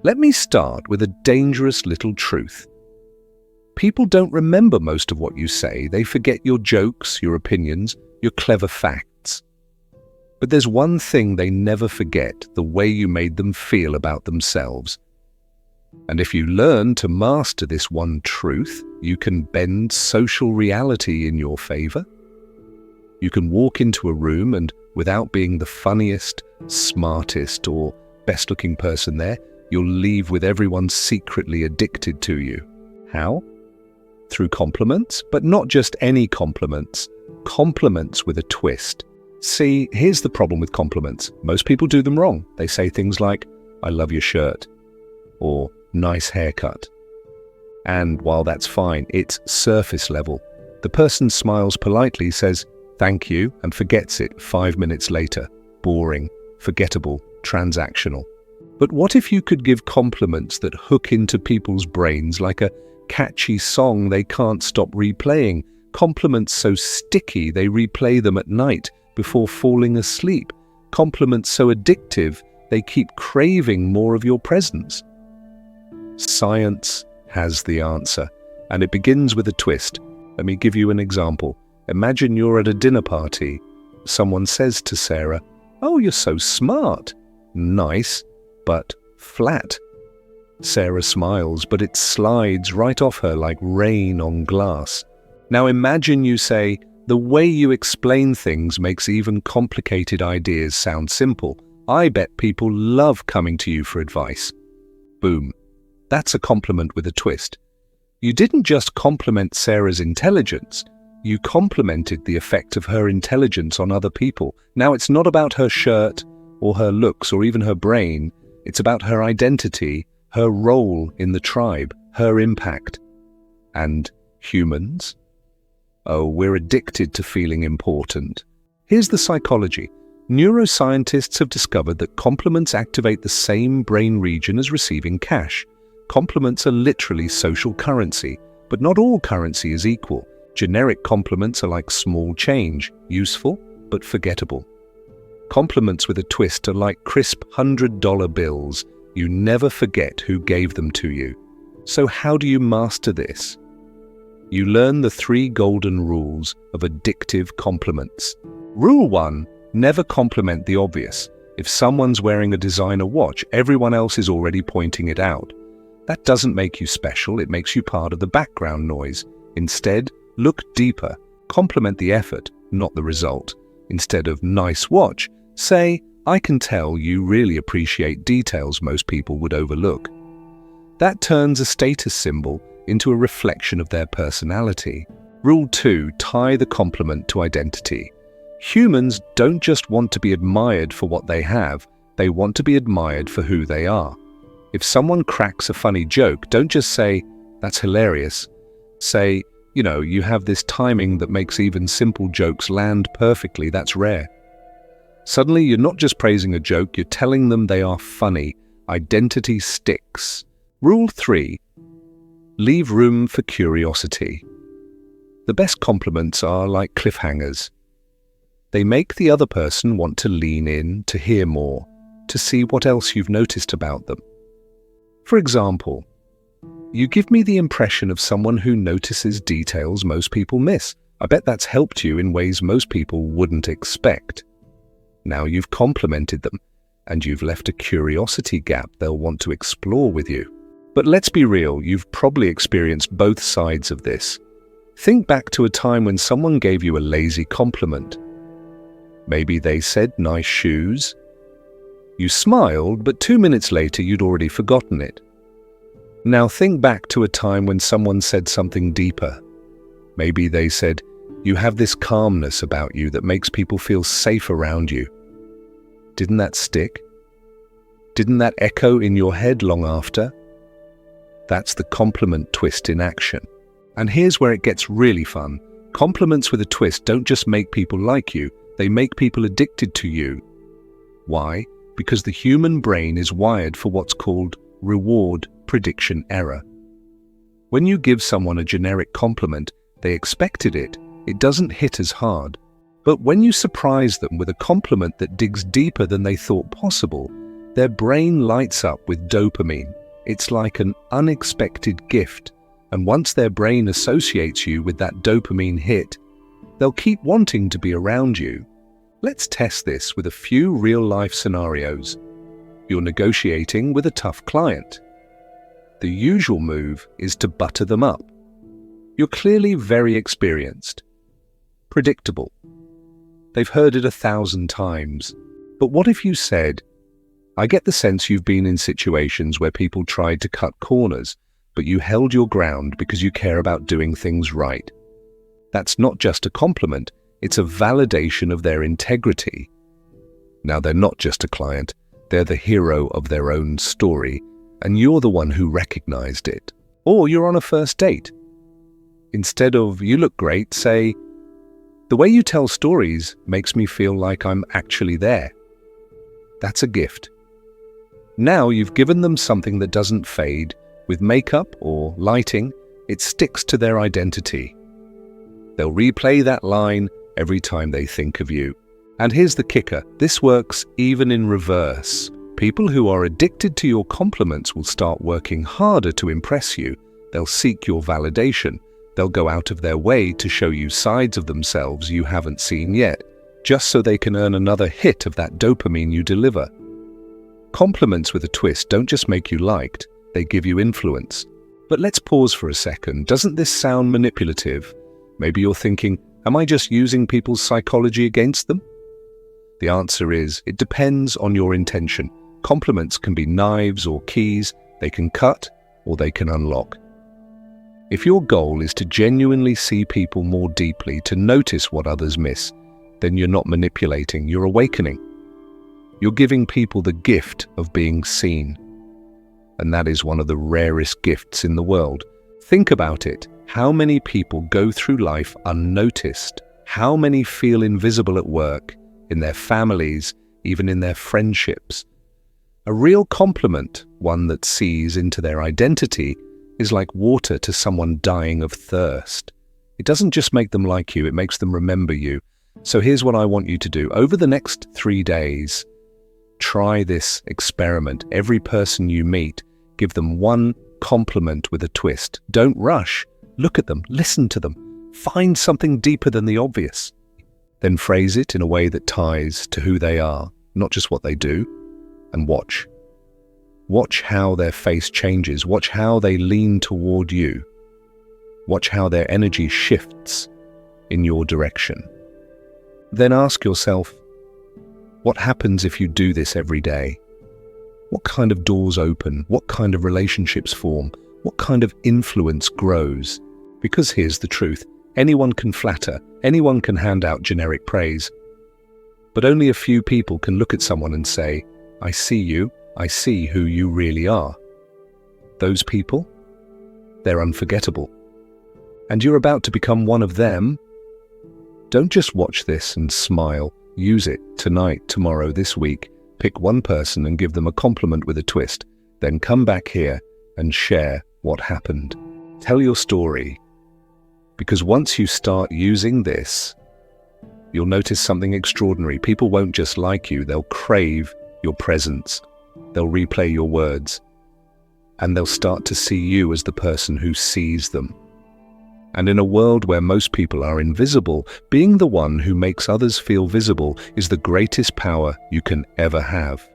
Let me start with a dangerous little truth. People don't remember most of what you say. They forget your jokes, your opinions, your clever facts. But there's one thing they never forget: the way you made them feel about themselves. And if you learn to master this one truth, you can bend social reality in your favor. You can walk into a room and, without being the funniest, smartest, or best-looking person there, you'll leave with everyone secretly addicted to you. How? Through compliments, but not just any compliments. Compliments with a twist. See, here's the problem with compliments. Most people do them wrong. They say things like, "I love your shirt," or "nice haircut." And while that's fine, it's surface level. The person smiles politely, says, "Thank you," and forgets it 5 minutes later. Boring, forgettable, transactional. But what if you could give compliments that hook into people's brains like a catchy song they can't stop replaying? Compliments so sticky they replay them at night before falling asleep. Compliments so addictive they keep craving more of your presence. Science has the answer, and it begins with a twist. Let me give you an example. Imagine you're at a dinner party. Someone says to Sarah, "Oh, you're so smart." Nice, but flat. Sarah smiles, but it slides right off her like rain on glass. Now imagine you say, "The way you explain things makes even complicated ideas sound simple. I bet people love coming to you for advice." Boom. That's a compliment with a twist. You didn't just compliment Sarah's intelligence, you complimented the effect of her intelligence on other people. Now it's not about her shirt, or her looks, or even her brain. It's about her identity, her role in the tribe, her impact. And humans? Oh, we're addicted to feeling important. Here's the psychology. Neuroscientists have discovered that compliments activate the same brain region as receiving cash. Compliments are literally social currency, but not all currency is equal. Generic compliments are like small change, useful but forgettable. Compliments with a twist are like crisp $100 bills. You never forget who gave them to you. So how do you master this? You learn the 3 golden rules of addictive compliments. Rule 1, never compliment the obvious. If someone's wearing a designer watch, everyone else is already pointing it out. That doesn't make you special, it makes you part of the background noise. Instead, look deeper. Compliment the effort, not the result. Instead of "nice watch," say, "I can tell you really appreciate details most people would overlook." That turns a status symbol into a reflection of their personality. Rule 2, tie the compliment to identity. Humans don't just want to be admired for what they have, they want to be admired for who they are. If someone cracks a funny joke, don't just say, "That's hilarious." Say, "You have this timing that makes even simple jokes land perfectly, that's rare." Suddenly, you're not just praising a joke, you're telling them they are funny. Identity sticks. Rule 3, leave room for curiosity. The best compliments are like cliffhangers. They make the other person want to lean in, to hear more, to see what else you've noticed about them. For example, "You give me the impression of someone who notices details most people miss. I bet that's helped you in ways most people wouldn't expect." Now you've complimented them, and you've left a curiosity gap they'll want to explore with you. But let's be real, you've probably experienced both sides of this. Think back to a time when someone gave you a lazy compliment. Maybe they said "nice shoes." You smiled, but 2 minutes later you'd already forgotten it. Now think back to a time when someone said something deeper. Maybe they said, "You have this calmness about you that makes people feel safe around you." Didn't that stick? Didn't that echo in your head long after? That's the compliment twist in action. And here's where it gets really fun. Compliments with a twist don't just make people like you, they make people addicted to you. Why? Because the human brain is wired for what's called reward prediction error. When you give someone a generic compliment, they expected it, it doesn't hit as hard. But when you surprise them with a compliment that digs deeper than they thought possible, Their brain lights up with dopamine. It's like an unexpected gift, and once their brain associates you with that dopamine hit, they'll keep wanting to be around you. Let's test this with a few real-life scenarios. You're negotiating with a tough client. The usual move is to butter them up. You're clearly very experienced. Predictable. They've heard it 1,000 times. But what if you said, I get the sense you've been in situations where people tried to cut corners, but you held your ground because you care about doing things right. That's not just a compliment, it's a validation of their integrity. Now, they're not just a client, they're the hero of their own story, and you're the one who recognized it. Or you're on a first date. Instead of, you look great, say, the way you tell stories makes me feel like I'm actually there. That's a gift. Now you've given them something that doesn't fade. With makeup or lighting, it sticks to their identity. They'll replay that line every time they think of you. And here's the kicker, this works even in reverse. People who are addicted to your compliments will start working harder to impress you. They'll seek your validation. They'll go out of their way to show you sides of themselves you haven't seen yet, just so they can earn another hit of that dopamine you deliver. Compliments with a twist don't just make you liked, they give you influence. But let's pause for a second. Doesn't this sound manipulative? Maybe you're thinking, am I just using people's psychology against them? The answer is, it depends on your intention. Compliments can be knives or keys. They can cut or they can unlock. If your goal is to genuinely see people more deeply, to notice what others miss, then you're not manipulating, you're awakening. You're giving people the gift of being seen. And that is one of the rarest gifts in the world. Think about it. How many people go through life unnoticed? How many feel invisible at work, in their families, even in their friendships? A real compliment, one that sees into their identity, is like water to someone dying of thirst. It doesn't just make them like you, it makes them remember you. So here's what I want you to do. Over the next 3 days, try this experiment. Every person you meet, give them one compliment with a twist. Don't rush. Look at them, listen to them. Find something deeper than the obvious. Then phrase it in a way that ties to who they are, not just what they do. And watch. Watch how their face changes. Watch how they lean toward you. Watch how their energy shifts in your direction. Then ask yourself, what happens if you do this every day? What kind of doors open? What kind of relationships form? What kind of influence grows? Because here's the truth. Anyone can flatter. Anyone can hand out generic praise. But only a few people can look at someone and say, I see you. I see who you really are. Those people, they're unforgettable. And you're about to become one of them. Don't just watch this and smile. Use it tonight, tomorrow, this week. Pick one person and give them a compliment with a twist. Then come back here and share what happened. Tell your story. Because once you start using this, you'll notice something extraordinary. People won't just like you, they'll crave your presence. They'll replay your words. And they'll start to see you as the person who sees them. And in a world where most people are invisible, being the one who makes others feel visible is the greatest power you can ever have.